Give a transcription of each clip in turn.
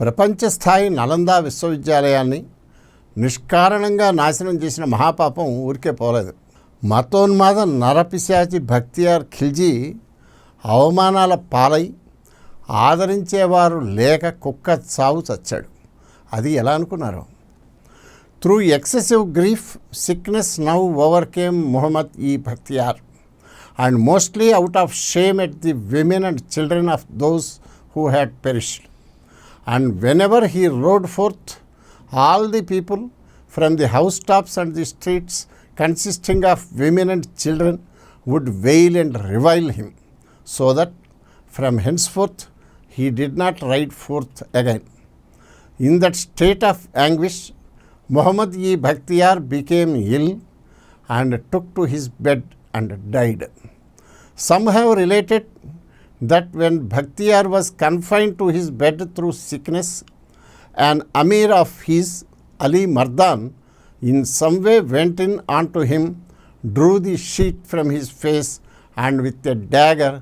ప్రపంచ స్థాయి నలందా విశ్వవిద్యాలయాన్ని నిష్కారణంగా నాశనం చేసిన మహాపాపం ఊరికే పోలేదు. మతోన్మాద నరపిశాచి బఖ్తియార్ ఖిల్జీ అవమానాల పాలై ఆదరించేవారు లేక కుక్క చావు చచ్చాడు. అది ఎలా అనుకున్నారు? Through excessive grief sickness now overcame Mohammed ఈ Bakhtiyar and mostly out of shame at the women and children of those who had perished. And whenever he rode forth, all the people from the housetops and the streets consisting of women and children would wail and revile him, so that from henceforth he did not ride forth again. In that state of anguish, Muhammad e Bhakhtiyar became ill and took to his bed and died. Some have related that when Bhakhtiyar was confined to his bed through sickness, an Amir of his, Ali Mardan, in some way went in onto him, drew the sheet from his face, and with a dagger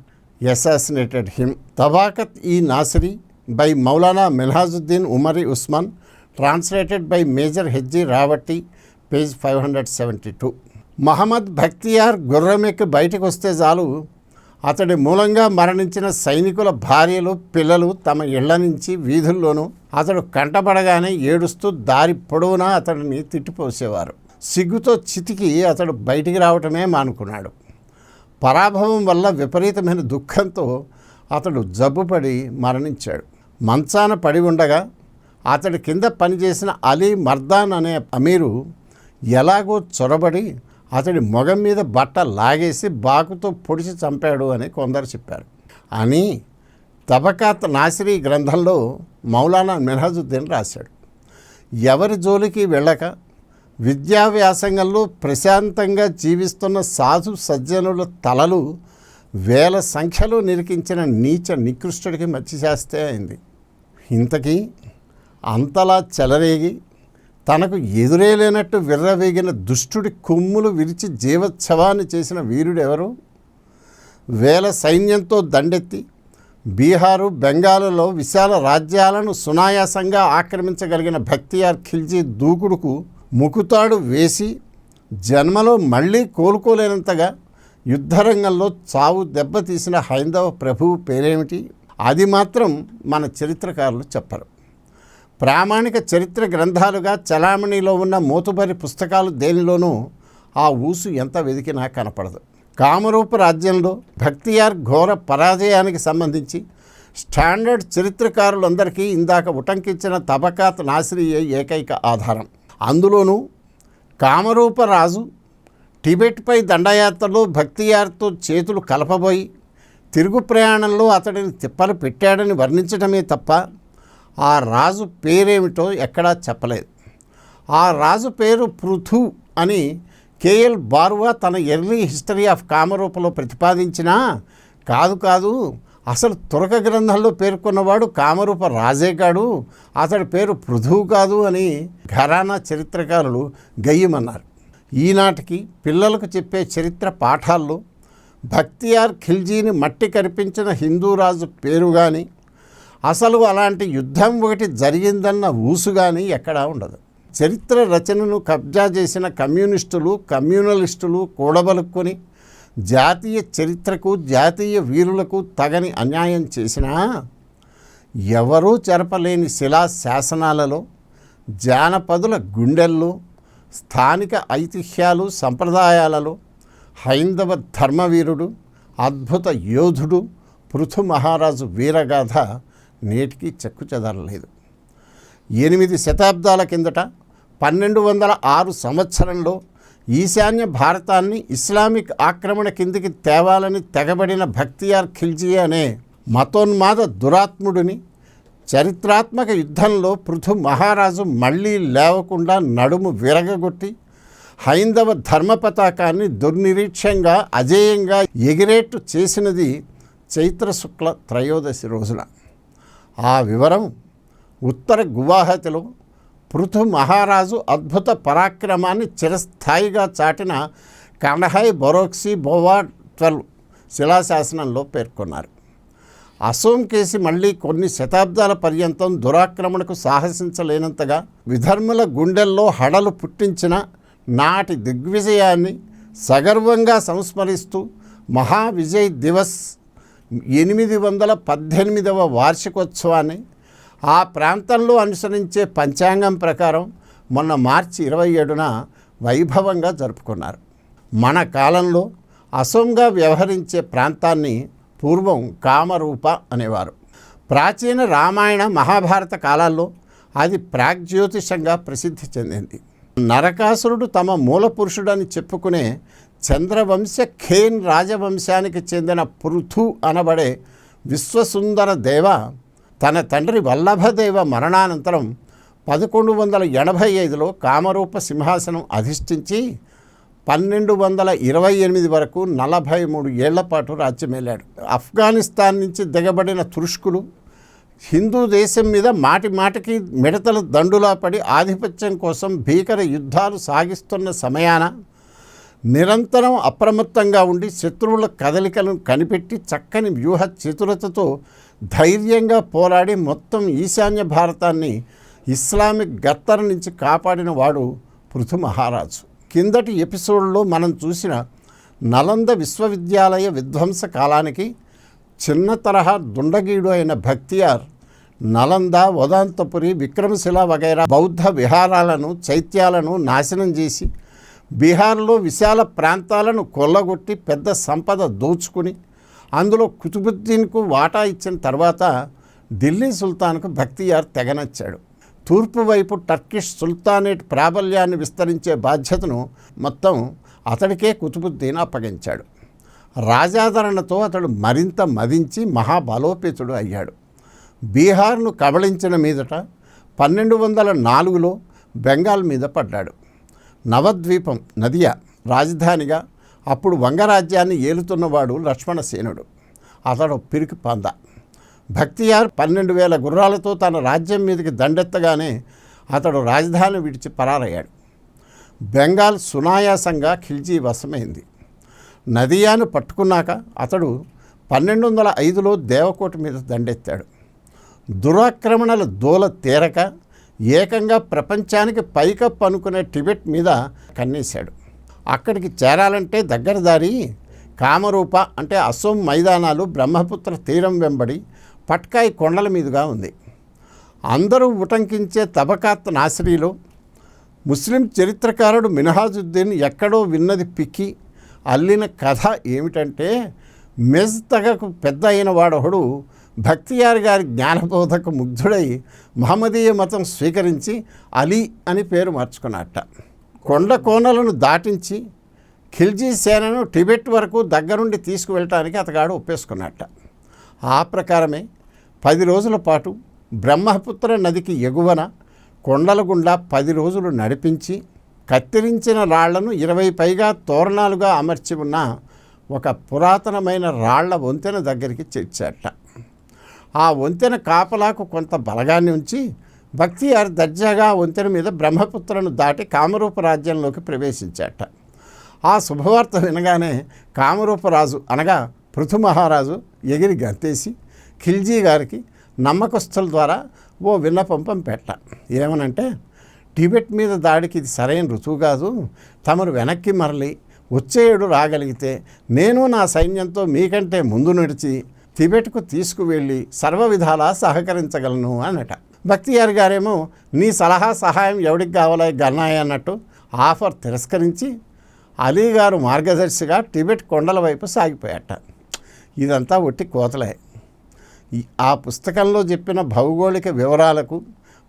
assassinated him. Tabakat-e-Nasri by Maulana Minhajuddin Umari Usman, translated by Major H.G. Rawati, page 572. Mohammed Bakhtiyar గుర్రమెక్కి బయటకు వస్తే చాలు అతడి మూలంగా మరణించిన సైనికుల భార్యలు పిల్లలు తమ ఇళ్ల నుంచి వీధుల్లోనూ అతడు కంటపడగానే ఏడుస్తూ దారి పొడవునా అతడిని తిట్టిపోసేవారు. సిగ్గుతో చితికి అతడు బయటికి రావటమే మానుకున్నాడు. పరాభవం వల్ల విపరీతమైన దుఃఖంతో అతడు జబ్బుపడి మరణించాడు. మంచాన పడి ఉండగా అతడి కింద పనిచేసిన అలీ మర్దాన్ అనే అమీరు ఎలాగో చొరబడి అతడి మొగం మీద బట్ట లాగేసి బాకుతో పొడిచి చంపాడు అని కొందరు చెప్పారు అని తబకాత్ నాసిరీ గ్రంథంలో మౌలానా మిన్హాజుద్దీన్ రాశాడు. ఎవరి జోలికి వెళ్ళక విద్యా వ్యాసంగంలో ప్రశాంతంగా జీవిస్తున్న సాధు సజ్జనుల తలలు వేల సంఖ్యలో నిరికించిన నీచ నికృష్టుడికి మచ్చిశాస్తే అయింది. ఇంతకీ అంతలా చెలరేగి తనకు ఎదురే లేనట్టు విర్రవేగిన దుష్టుడి కొమ్ములు విరిచి జీవోత్సవాన్ని చేసిన వీరుడెవరు? వేల సైన్యంతో దండెత్తి బీహారు బెంగాలులో విశాల రాజ్యాలను సునాయాసంగా ఆక్రమించగలిగిన బఖ్తియార్ ఖిల్జీ దూకుడుకు ముకుతాడు వేసి జన్మలో మళ్ళీ కోలుకోలేనంతగా యుద్ధరంగంలో చావు దెబ్బతీసిన హైందవ ప్రభువు పేరేమిటి? అది మాత్రం మన చరిత్రకారులు చెప్పరు. ప్రామాణిక చరిత్ర గ్రంథాలుగా చలామణిలో ఉన్న మోతుబరి పుస్తకాలు దేనిలోనూ ఆ ఊసు ఎంత వెదికినా కనపడదు. కామరూప రాజ్యంలో బఖ్తియార్ ఘోర పరాజయానికి సంబంధించి స్టాండర్డ్ చరిత్రకారులందరికీ ఇందాక ఉటంకించిన తబకాత్ నాసిరీయే ఏకైక ఆధారం. అందులోనూ కామరూప రాజు టిబెట్పై దండయాత్రలో బఖ్తియార్తో చేతులు కలపబోయి తిరుగు ప్రయాణంలో అతడిని తిప్పలు పెట్టాడని వర్ణించడమే తప్ప ఆ రాజు పేరేమిటో ఎక్కడా చెప్పలేదు. ఆ రాజు పేరు పృథు అని కేఎల్ బారువా తన ఎర్లీ హిస్టరీ ఆఫ్ కామరూపలో ప్రతిపాదించినా కాదు అసలు తురక గ్రంథంలో పేర్కొన్నవాడు కామరూప రాజే కాడు, అతడి పేరు పృథువు కాదు అని ఘరానా చరిత్రకారులు గయ్యమన్నారు. ఈనాటికి పిల్లలకు చెప్పే చరిత్ర పాఠాల్లో బఖ్తియార్ ఖిల్జీని మట్టి కరిపించిన హిందూ రాజు పేరు కానీ అసలు అలాంటి యుద్ధం ఒకటి జరిగిందన్న ఊసు కానీ ఎక్కడా ఉండదు. చరిత్ర రచనను కబ్జా చేసిన కమ్యూనిస్టులు కమ్యూనలిస్టులు కూడబలుక్కొని జాతీయ చరిత్రకు జాతీయ వీరులకు తగని అన్యాయం చేసినా ఎవరూ చెరపలేని శిలా శాసనాలలో జానపదుల గుండెల్లో స్థానిక ఐతిహ్యాలు సంప్రదాయాలలో హైందవ ధర్మవీరుడు అద్భుత యోధుడు పృథు మహారాజు వీరగాథ నేటికి చెక్కుచెదరలేదు. 8 శతాబ్దాల కిందట 1206 సంవత్సరంలో ఈశాన్య భారతాన్ని ఇస్లామిక్ ఆక్రమణ కిందికి తేవాలని తెగబడిన బఖ్తియార్ ఖిల్జీ అనే మతోన్మాద దురాత్ముడిని చరిత్రాత్మక యుద్ధంలో పృథు మహారాజు మళ్ళీ లేవకుండా నడుము విరగగొట్టి హైందవ ధర్మ పతాకాన్ని దుర్నిరీక్ష్యంగా అజేయంగా ఎగిరేట్టు చేసినది చైత్ర శుక్ల త్రయోదశి రోజున. ఆ వివరం ఉత్తర గువాహతిలో పృథు మహారాజు అద్భుత పరాక్రమాన్ని చిరస్థాయిగా చాటిన కండహాయ్ బొరోక్సీ బోవా 12 శిలాశాసనంలో పేర్కొన్నారు. అసోం కేసి మళ్ళీ కొన్ని శతాబ్దాల పర్యంతం దురాక్రమణకు సాహసించలేనంతగా విధర్ముల గుండెల్లో హడలు పుట్టించిన నాటి దిగ్విజయాన్ని సగర్వంగా సంస్మరిస్తూ మహావిజయ్ దివస్ 818వ వార్షికోత్సవాన్ని ఆ ప్రాంతంలో అనుసరించే పంచాంగం ప్రకారం మొన్న మార్చి 27న వైభవంగా జరుపుకున్నారు. మన కాలంలో అసోంగా వ్యవహరించే ప్రాంతాన్ని పూర్వం కామరూప అనేవారు. ప్రాచీన రామాయణ మహాభారత కాలాల్లో అది ప్రాగ్జ్యోతిషంగా ప్రసిద్ధి చెందింది. నరకాసురుడు తమ మూల పురుషుడని చెప్పుకునే చంద్రవంశ ఖేన్ రాజవంశానికి చెందిన పృథు అనబడే విశ్వసుందర దేవ తన తండ్రి వల్లభదేవ మరణానంతరం 1185లో కామరూప సింహాసనం అధిష్ఠించి 1228 వరకు 43 ఏళ్ల పాటు రాజ్యమేలాడు. ఆఫ్ఘనిస్తాన్ నుంచి దిగబడిన తురుష్కులు హిందూ దేశం మీద మాటి మాటికి మిడతల దండులా పడి ఆధిపత్యం కోసం భీకర యుద్ధాలు సాగిస్తున్న సమయాన నిరంతరం అప్రమత్తంగా ఉండి శత్రువుల కదలికలను కనిపెట్టి చక్కని వ్యూహ చతురతతో ధైర్యంగా పోరాడి మొత్తం ఈశాన్య భారతాన్ని ఇస్లామిక్ గత్తర నుంచి కాపాడిన వాడు పృథు మహారాజు. కిందటి ఎపిసోడ్లో మనం చూసిన నలంద విశ్వవిద్యాలయ విధ్వంస కాలానికి చిన్న తరహా దుండగీడు అయిన భక్తియార్ నలంద, వదాంతపురి, విక్రమశిల వగైరా బౌద్ధ విహారాలను, చైత్యాలను నాశనం చేసి బీహార్లో విశాల ప్రాంతాలను కొల్లగొట్టి పెద్ద సంపద దోచుకుని అందులో కుతుబుద్దీన్కు వాటా ఇచ్చిన తర్వాత ఢిల్లీ సుల్తాన్కు భక్తియార్ తెగనచ్చాడు. తూర్పు వైపు టర్కిష్ సుల్తానేట్ ప్రాబల్యాన్ని విస్తరించే బాధ్యతను మొత్తం అతడికే కుతుబుద్దీన్ అప్పగించాడు. రాజాదరణతో అతడు మరింత మదించి మహాబలోపేతుడు అయ్యాడు. బీహార్ను కబళించిన మీదట 1204లో బెంగాల్ మీద పడ్డాడు. నవద్వీపం నదియా రాజధానిగా అప్పుడు వంగరాజ్యాన్ని ఏలుతున్నవాడు లక్ష్మణసేనుడు. అతడు పిరికి పంద. భక్తియార్ 12,000 గుర్రాలతో తన రాజ్యం మీదకి దండెత్తగానే అతడు రాజధాని విడిచి పరారయ్యాడు. బెంగాల్ సునాయాసంగా ఖిల్జీ వశమైంది. నదియాను పట్టుకున్నాక అతడు 1205లో దేవకోట మీద దండెత్తాడు. దురాక్రమణల దోల తీరక ఏకంగా ప్రపంచానికి పైకప్పు అనుకునే టిబెట్ మీద కన్నేశాడు. అక్కడికి చేరాలంటే దగ్గర దారి కామరూప అంటే అసోం మైదానాలు బ్రహ్మపుత్ర తీరం వెంబడి పట్కాయి కొండల మీదుగా ఉంది. అందరూ ఉటంకించే తబకాత్ నాసిరీలో ముస్లిం చరిత్రకారుడు మినహాజుద్దీన్ ఎక్కడో విన్నది పిక్కి అల్లిన కథ ఏమిటంటే మెజ్ తగకు పెద్ద అయిన వాడొకడు భక్తియార్ గారి జ్ఞానబోధకు ముగ్ధుడై మహమ్మదీయ మతం స్వీకరించి అలీ అని పేరు మార్చుకున్నట్ట. కొండ కోనలను దాటించి ఖిల్జీ సేనను టిబెట్ వరకు దగ్గరుండి తీసుకువెళ్ళటానికి అతగాడు ఒప్పేసుకున్నట్ట. ఆ ప్రకారమే 10 రోజుల పాటు బ్రహ్మపుత్ర నదికి ఎగువన కొండల గుండా 10 రోజులు నడిపించి కత్తిరించిన రాళ్లను 20 పైగా తోరణాలుగా అమర్చి ఉన్న ఒక పురాతనమైన రాళ్ల వంతెన దగ్గరికి చేర్చాట. ఆ వంతెన కాపలాకు కొంత బలగాన్ని ఉంచి భక్తియార్ దర్జాగా వంతెన మీద బ్రహ్మపుత్రను దాటి కామరూప రాజ్యంలోకి ప్రవేశించాట. ఆ శుభవార్త వినగానే కామరూపరాజు అనగా పృథు మహారాజు ఎగిరి గంతేసి ఖిల్జీ గారికి నమ్మకస్తుల ద్వారా ఓ విన్నపం పంపెట్ట. ఏమనంటే, టిబెట్ మీద దాడికి ఇది సరైన రుజువు కాదు. తమరు వెనక్కి మరలి వచ్చేడు రాగలిగితే నేను నా సైన్యంతో మీకంటే ముందు నడిచి టిబెట్కు తీసుకువెళ్ళి సర్వ విధాలా సహకరించగలను అన్నట. భక్తియార్ గారేమో నీ సలహా సహాయం ఎవడికి కావాలా గన్నాయి అన్నట్టు ఆఫర్ తిరస్కరించి అలీగారు మార్గదర్శిగా టిబెట్ కొండల వైపు సాగిపోయాట. ఇదంతా ఒట్టి కోతలే. ఆ పుస్తకంలో చెప్పిన భౌగోళిక వివరాలకు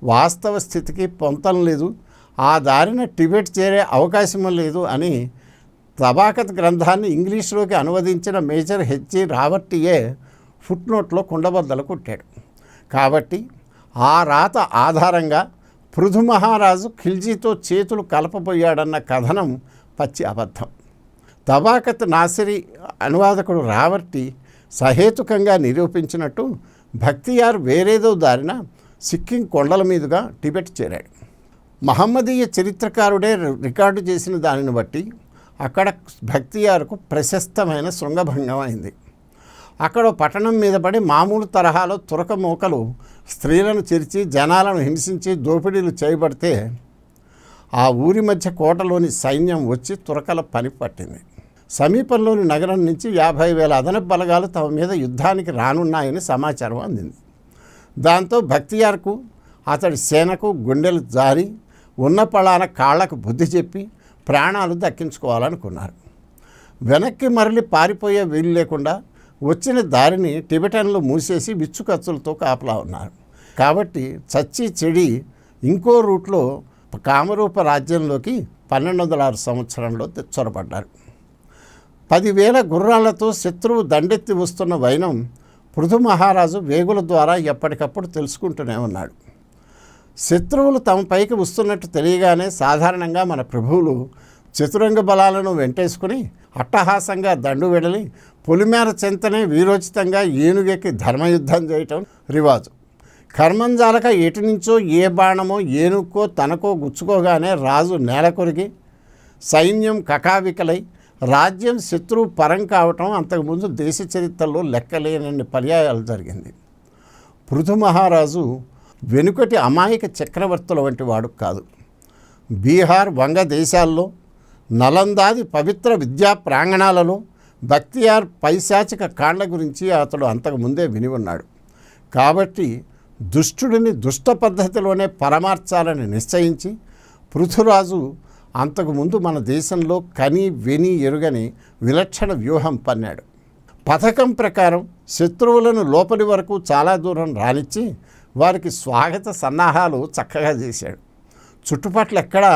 వాస్తవ స్థితికి పొంతం లేదు. ఆ దారిన టిబెట్ చేరే అవకాశం లేదు అని తబాకత్ గ్రంథాన్ని ఇంగ్లీష్లోకి అనువదించిన మేజర్ హెచ్జి రావర్టియే ఫుట్నోట్లో కుండబద్దలు కొట్టాడు. కాబట్టి ఆ రాత ఆధారంగా పృథు మహారాజు ఖిల్జీతో చేతులు కలపబోయాడన్న కథనం పచ్చి అబద్ధం. తబాకత్ నాసిరీ అనువాదకుడు రావర్టి సహేతుకంగా నిరూపించినట్టు భక్తియార్ వేరేదో దారిన సిక్కిం కొండల మీదుగా టిబెట్ చేరాడు. మహమ్మదీయ చరిత్రకారుడే రికార్డు చేసిన దానిని బట్టి అక్కడ భక్తియార్కు ప్రశస్తమైన శృంగభంగం అయింది. అక్కడ పట్టణం మీద పడి మామూలు తరహాలో తురక మూకలు స్త్రీలను చెరిచి జనాలను హింసించి దోపిడీలు చేయబడితే ఆ ఊరి మధ్య కోటలోని సైన్యం వచ్చి తురకల పని పట్టింది. సమీపంలోని నగరం నుంచి 50,000 అదనపు బలగాలు తమ మీద యుద్ధానికి రానున్నాయని సమాచారం అందింది. దాంతో బక్తియార్కు అతడి సేనకు గుండెలు జారి ఉన్న పళాన కాళ్లకు బుద్ధి చెప్పి ప్రాణాలు దక్కించుకోవాలనుకున్నారు. వెనక్కి మరలి పారిపోయే వీలు లేకుండా వచ్చిన దారిని టిబెటన్లు మూసేసి విచ్చుకచ్చులతో కాపలా ఉన్నారు. కాబట్టి చచ్చి చెడి ఇంకో రూట్లో కామరూప రాజ్యంలోకి 1206 సంవత్సరంలో చొరబడ్డారు. 10,000 గుర్రాలతో శత్రువు దండెత్తి వస్తున్న వైనం పృథు మహారాజు వేగుల ద్వారా ఎప్పటికప్పుడు తెలుసుకుంటూనే ఉన్నాడు. శత్రువులు తమ పైకి వస్తున్నట్టు తెలియగానే సాధారణంగా మన ప్రభువులు చతురంగ బలాలను వెంటేసుకుని అట్టహాసంగా దండు వెడలి పొలిమేర చెంతనే వీరోచితంగా ఏనుగెక్కి ధర్మయుద్ధం చేయటం రివాజు. కర్మంజాలక ఎటు నుంచో ఏ బాణమో ఏనుక్కో తనకో గుచ్చుకోగానే రాజు నేల కొరిగి సైన్యం కకావికలై రాజ్యం శత్రువు పరం కావటం అంతకుముందు దేశ చరిత్రలో లెక్కలేనన్ని పర్యాయాలు జరిగింది. పృథు మహారాజు వెనుకటి అమాయక చక్రవర్తుల వంటి వాడు కాదు. బీహార్ వంగ దేశాల్లో నలందాది పవిత్ర విద్యా ప్రాంగణాలలో బక్తియార్ పైశాచిక కాండ గురించి అతడు అంతకుముందే విని ఉన్నాడు. కాబట్టి దుష్టుడిని దుష్ట పద్ధతిలోనే పరమార్చాలని నిశ్చయించి పృథురాజు అంతకుముందు మన దేశంలో కని విని ఎరుగని విలక్షణ వ్యూహం పన్నాడు. పథకం ప్రకారం శత్రువులను లోపలి వరకు చాలా దూరం రానిచ్చి వారికి స్వాగత సన్నాహాలు చక్కగా చేశాడు. చుట్టుపట్ల ఎక్కడా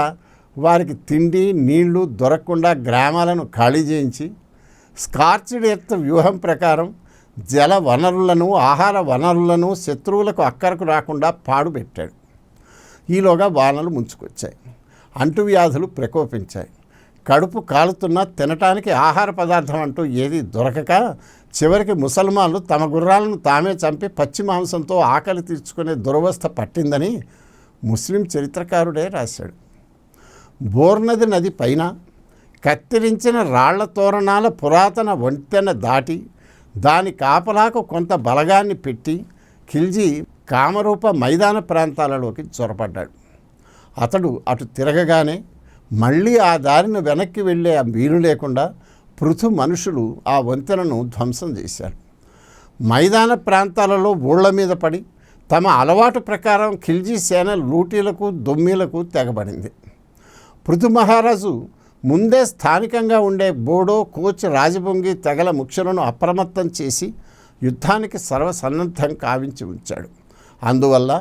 వారికి తిండి నీళ్లు దొరకకుండా గ్రామాలను ఖాళీ చేయించి స్కార్చ్డ్ ఎర్త్ వ్యూహం ప్రకారం జల వనరులను ఆహార వనరులను శత్రువులకు అక్కరకు రాకుండా పాడుపెట్టాడు. ఈలోగా వానలు ముంచుకొచ్చాయి. అంటువ్యాధులు ప్రకోపించాయి. కడుపు కాలుతున్నా తినటానికి ఆహార పదార్థం అంటూ ఏది దొరకక చివరికి ముసల్మాన్లు తమ గుర్రాలను తామే చంపి పచ్చి మాంసంతో ఆకలి తీర్చుకునే దురవస్థ పట్టిందని ముస్లిం చరిత్రకారుడే రాశాడు. బోర్నది నది పైన కత్తిరించిన రాళ్ల తోరణాల పురాతన వంతెన దాటి దాని కాపలాకు కొంత బలగాన్ని పెట్టి ఖిల్జీ కామరూప మైదాన ప్రాంతాలలోకి చొరపడ్డాడు. అతడు అటు తిరగగానే మళ్ళీ ఆ దారిని వెనక్కి వెళ్ళే వీలు లేకుండా పృథు మనుషులు ఆ వంతెనను ధ్వంసం చేశారు. మైదాన ప్రాంతాలలో ఊళ్ల మీద పడి తమ అలవాటు ప్రకారం ఖిల్జీ సేన లూటీలకు దొమ్మీలకు తెగబడింది. పృథు మహారాజు ముందే స్థానికంగా ఉండే బోడో కోచ్ రాజబొంగి తెగల ముఖ్యులను అప్రమత్తం చేసి యుద్ధానికి సర్వసన్నద్ధం కావించి ఉంచాడు. అందువల్ల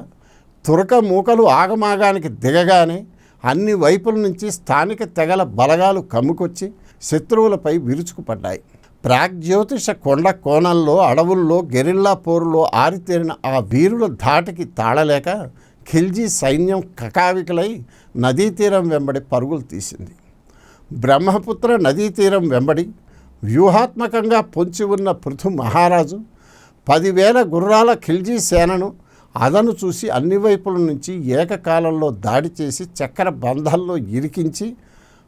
తురక మూకలు ఆగమాగానికి దిగగానే అన్ని వైపుల నుంచి స్థానిక తెగల బలగాలు కమ్ముకొచ్చి శత్రువులపై విరుచుకుపడ్డాయి. ప్రాగ్జ్యోతిష కొండ కోణంలో అడవుల్లో గెరిల్లా పోరులో ఆరితేరిన ఆ వీరుల ధాటికి తాళలేక ఖిల్జీ సైన్యం కకావికలై నదీ తీరం వెంబడి పరుగులు తీసింది. బ్రహ్మపుత్ర నదీ తీరం వెంబడి వ్యూహాత్మకంగా పొంచి ఉన్న పృథు మహారాజు 10,000 గుర్రాల ఖిల్జీ సేనను అదను చూసి అన్ని వైపుల నుంచి ఏకకాలంలో దాడి చేసి చక్కెర బంధాల్లో ఇరికించి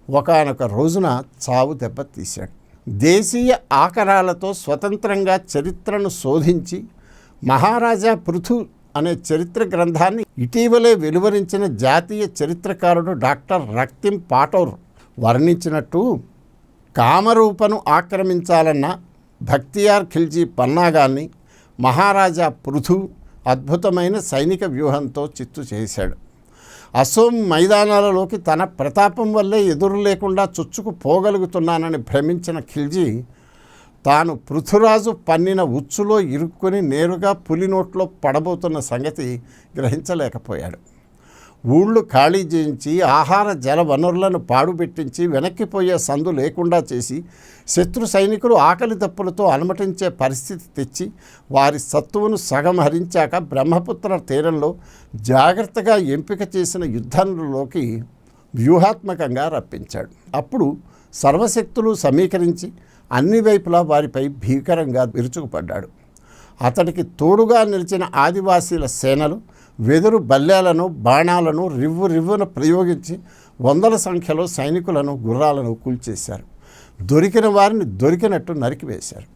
ఒకానొక రోజున చావు దెబ్బతీశాడు. దేశీయ ఆకరాలతో స్వతంత్రంగా చరిత్రను శోధించి మహారాజా పృథు అనే చరిత్ర గ్రంథాన్ని ఇటీవలే వెలువరించిన జాతీయ చరిత్రకారుడు డాక్టర్ రక్తిం పాటోర్ వర్ణించినట్టు కామరూపను ఆక్రమించాలన్న బక్తియార్ ఖిల్జీ పన్నాగాల్ని మహారాజా పృథు అద్భుతమైన సైనిక వ్యూహంతో చిత్తు చేశాడు. అసోం మైదానాలలోకి తన ప్రతాపం వల్లే ఎదురు లేకుండా చొచ్చుకుపోగలుగుతున్నానని భ్రమించిన ఖిల్జీ తాను పృథురాజు పన్నిన ఉచ్చులో ఇరుక్కుని నేరుగా పులి నోట్లో పడబోతున్న సంగతి గ్రహించలేకపోయాడు. ఊళ్ళు ఖాళీ చేయించి ఆహార జల వనరులను పాడుపెట్టించి వెనక్కిపోయే సందు లేకుండా చేసి శత్రు సైనికులు ఆకలి దప్పులతో అలమటించే పరిస్థితి తెచ్చి వారి సత్తువును సగం హరించాక బ్రహ్మపుత్ర తీరంలో జాగ్రత్తగా ఎంపిక చేసిన యుద్ధంలోకి వ్యూహాత్మకంగా రప్పించాడు. అప్పుడు సర్వశక్తులు సమీకరించి అన్ని వైపులా వారిపై భీకరంగా విరుచుకుపడ్డాడు. అతడికి తోడుగా నిలిచిన ఆదివాసీల సేనలు వెదురు బల్లేలను బాణాలను రివ్వున ప్రయోగించి వందల సంఖ్యలో సైనికులను గుర్రాలను కూల్చేశారు. దొరికిన వారిని దొరికినట్టు నరికివేశారు.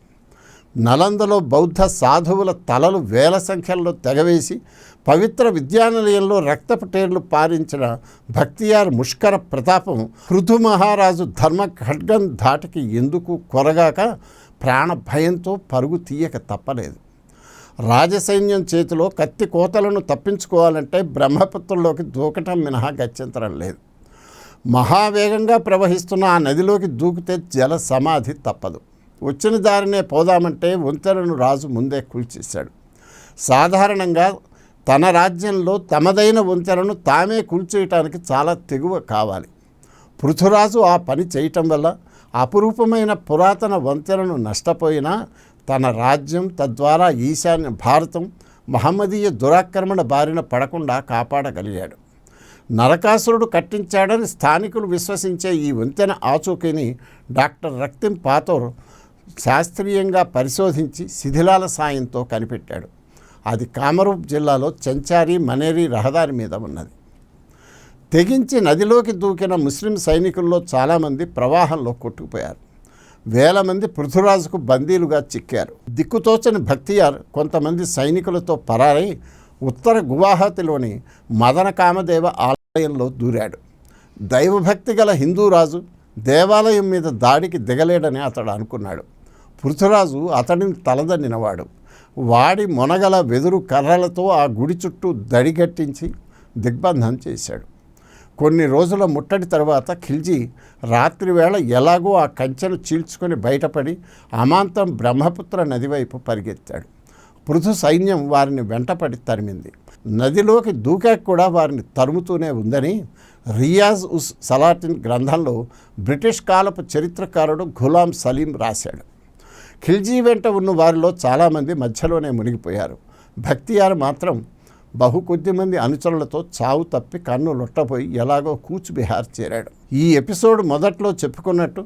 నలందలో బౌద్ధ సాధువుల తలలు వేల సంఖ్యలో తెగవేసి పవిత్ర విద్యానిలయంలో రక్తపు టేర్లు పారించిన భక్తియార్ ముష్కర ప్రతాపం పృథు మహారాజు ధర్మ ఖడ్గం ధాటికి ఎందుకు కొరగాక ప్రాణ భయంతో పరుగు తీయక తప్పలేదు. రాజసైన్యం చేతిలో కత్తి కోతలను తప్పించుకోవాలంటే బ్రహ్మపుత్రంలోకి దూకటం మినహా గత్యంతరం లేదు. మహావేగంగా ప్రవహిస్తున్న ఆ నదిలోకి దూకితే జల సమాధి తప్పదు. వచ్చిన దారినే పోదామంటే వంతెనను రాజు ముందే కూల్చేశాడు. సాధారణంగా తన రాజ్యంలో తమదైన వంతెనను తామే కూల్చేయటానికి చాలా తెగువ కావాలి. పృథురాజు ఆ పని చేయటం వల్ల అపురూపమైన పురాతన వంతెనను నష్టపోయినా తన రాజ్యం, తద్వారా ఈశాన్య భారతం మహమ్మదీయ దురాక్రమణ బారిన పడకుండా కాపాడగలిగాడు. నరకాసురుడు కట్టించాడని స్థానికులు విశ్వసించే ఈ వంతెన ఆచూకీని డాక్టర్ రక్తిం పాతోర్ శాస్త్రీయంగా పరిశోధించి శిథిలాల సాయంతో కనిపెట్టాడు. అది కామరూప్ జిల్లాలో చెంచారి మనేరి రహదారి మీద ఉన్నది. తెగించి నదిలోకి దూకిన ముస్లిం సైనికుల్లో చాలామంది ప్రవాహంలో కొట్టుకుపోయారు. వేల మంది పృథురాజుకు బందీలుగా చిక్కారు. దిక్కుతోచని భక్తియార్ కొంతమంది సైనికులతో పరారై ఉత్తర గువాహతిలోని మదన కామదేవ ఆలయంలో దూరాడు. దైవభక్తి గల హిందూ రాజు దేవాలయం మీద దాడికి దిగలేడని అతడు అనుకున్నాడు. పృథురాజు అతడిని తలదన్నినవాడు. వాడి మొనగల వెదురు కర్రలతో ఆ గుడి చుట్టూ దడిగట్టించి దిగ్బంధం చేశాడు. కొన్ని రోజుల ముట్టడి తర్వాత ఖిల్జీ రాత్రివేళ ఎలాగో ఆ కంచెను చీల్చుకొని బయటపడి అమాంతం బ్రహ్మపుత్ర నది వైపు పరిగెత్తాడు. పృథు సైన్యం వారిని వెంటపడి తరిమింది. నదిలోకి దూకాక కూడా వారిని తరుముతూనే ఉందని రియాజ్ ఉస్ సలాటిన్ గ్రంథంలో బ్రిటిష్ కాలపు చరిత్రకారుడు గులాం సలీం రాశాడు. ఖిల్జీ వెంట ఉన్న వారిలో చాలామంది మధ్యలోనే మునిగిపోయారు. భక్తియార్ మాత్రం కొద్ది మంది అనుచరులతో చావు తప్పి కన్ను లొట్టపోయి ఎలాగో కూచ్బిహార్ చేరాడు. ఈ ఎపిసోడ్ మొదట్లో చెప్పుకున్నట్టు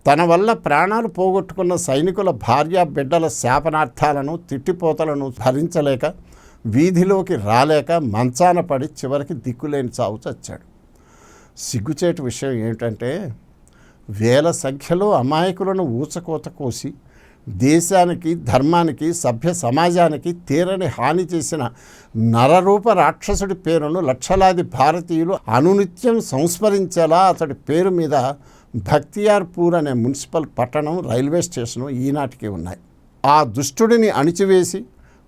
తన వల్ల ప్రాణాలు పోగొట్టుకున్న సైనికుల భార్య బిడ్డల శాపనార్థాలను తిట్టిపోతలను భరించలేక వీధిలోకి రాలేక మంచాన పడి చివరికి దిక్కులేని చావు చచ్చాడు. సిగ్గుచేటు విషయం ఏమిటంటే వేల సంఖ్యలో అమాయకులను ఊచకోత కోసి దేశానికి, ధర్మానికి, సభ్య సమాజానికి తీరని హాని చేసిన నరరూప రాక్షసుడి పేరును లక్షలాది భారతీయులు అనునిత్యం సంస్మరించేలా అతడి పేరు మీద భక్తియార్పూర్ అనే మున్సిపల్ పట్టణం, రైల్వే స్టేషను ఈనాటికి ఉన్నాయి. ఆ దుష్టుడిని అణిచివేసి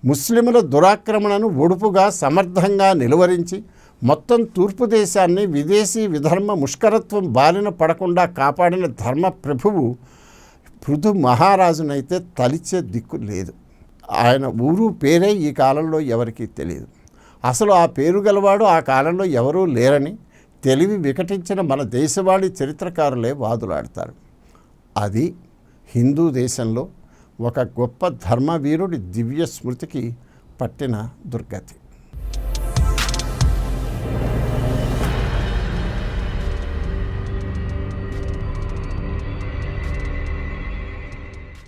ముస్లిముల దురాక్రమణను ఒడుపుగా సమర్థంగా నిలువరించి మొత్తం తూర్పు దేశాన్ని విదేశీ విధర్మ ముష్కరత్వం బారిన పడకుండా కాపాడిన ధర్మ ప్రభువు పృథు మహారాజునైతే తలిచే దిక్కు లేదు. ఆయన ఊరు పేరే ఈ కాలంలో ఎవరికీ తెలియదు. అసలు ఆ పేరు గలవాడు ఆ కాలంలో ఎవరూ లేరని తెలివి వికటించిన మన దేశవాళీ చరిత్రకారులే వాదులాడతారు. అది హిందూ దేశంలో ఒక గొప్ప ధర్మవీరుడి దివ్య స్మృతికి పట్టిన దుర్గతి.